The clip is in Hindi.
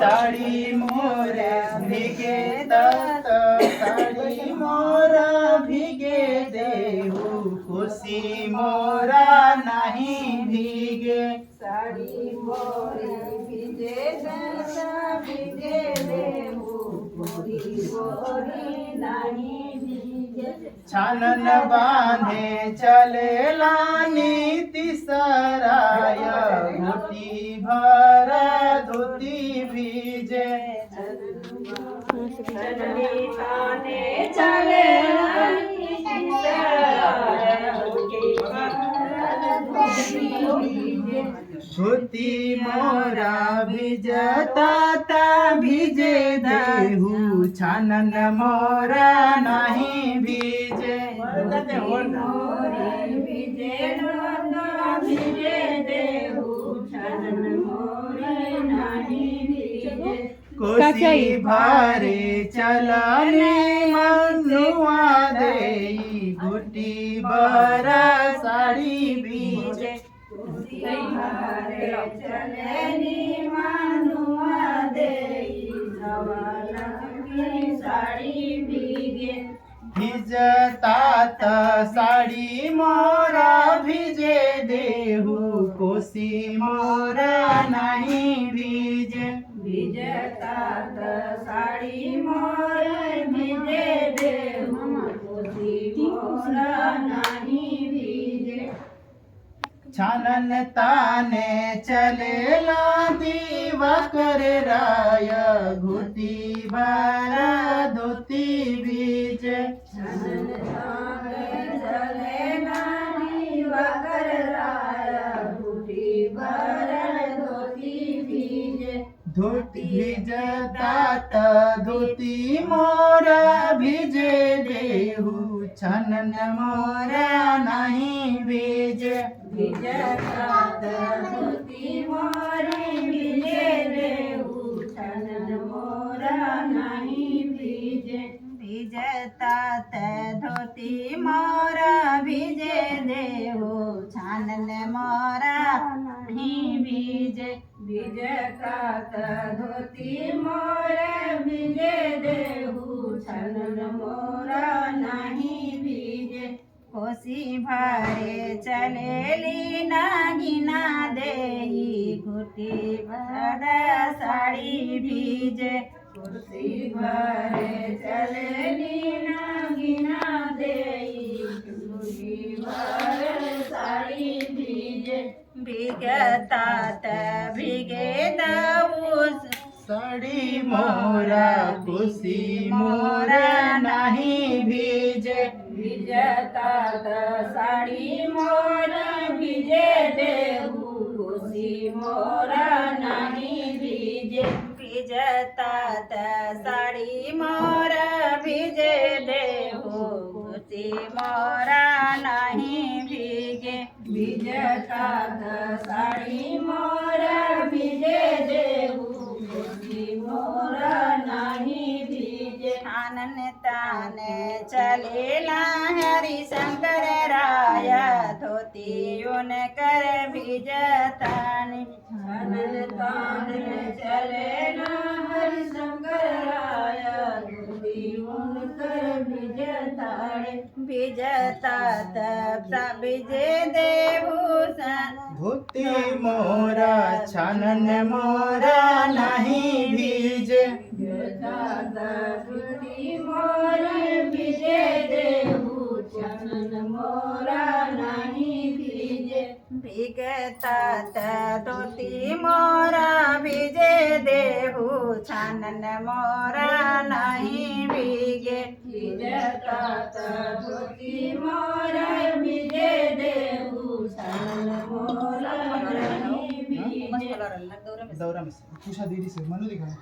साड़ी मोरा भीगे तात साड़ी मोरा भीगे देहु खुशी मोरा नहीं भीगे साड़ी मोरी भिजे दाता भिजे देहु मोरी मोरी नहीं भीगे छानन बांधे चले लानी तिसराय घोटी भर धोती भीजे चलने खाने चले धोती मोरा भिजता ता भिजे देहु छानन मोरा नहीं भीजे मोरी भिजे दाता भिजे देहु छानन मोरी नहीं भीगे कोसी भारे चलने मनुआ देई गुटी बरा साड़ी भीजे चलेनी मानुआ देई साड़ी भीगे भिजता त साड़ी मोरा भिजे देहु कोसी मोरा नहीं भीजे भिजता त साड़ी मोर भिजे देहु कोसी मोरा नहीं भीगे छानन ताने चलेला दीवा कर राय घुटी बारा धोती भीजे चले नानी वकर राया बूढ़ी बर धोती भीजे धोती भिजता त धोती मोरा भिजे देहु छानन मोरा नहीं भीजे भिजता धोती मोरी भिजे देहु छानन मोरा नहीं भीजे भिजता धोती मोरा भिजे देहु छानन मोरा नहीं भीजे भिजता धोती मोरा भिजे देहु छानन मोरा नहीं भीजे कोसी भरे चलेली नागिना देई घुटी भर साड़ी भीजे कोसी भरे चलेली नागिना देई घुटी भर साड़ी भीजे भीगता भीगे दाऊस साड़ी मोरा खुशी मोरा नहीं भीजे भिजता साड़ी मोरा भिजे देहु खुशी मोरा नहीं भीजे भिजता साड़ी मोरा भिजे देहु खुशी मोरा नहीं भीगे भिजता साड़ी मोरा भिजे देहु खुशी मोरा नहीं भीजे आनन ताने चलेला हरि शंकर राय धोती उन कर भिजतानी आनन ताने चलेला हरि शंकर राय धोती उन कर भिजतानी भिजता भिजे देहु धोती मोरा छानन मोरा नहीं भीजे धोती मोरा भिजे देहु छानन मोरा नहीं भीजे भीगता धोती मोरा भिजे देहु छानन मोरा नहीं भीगे भिजता धोती मोरा भिजे देहु छानन मोरा नहीं भीगे दौरा में पूछा दीदी से मनु दिखा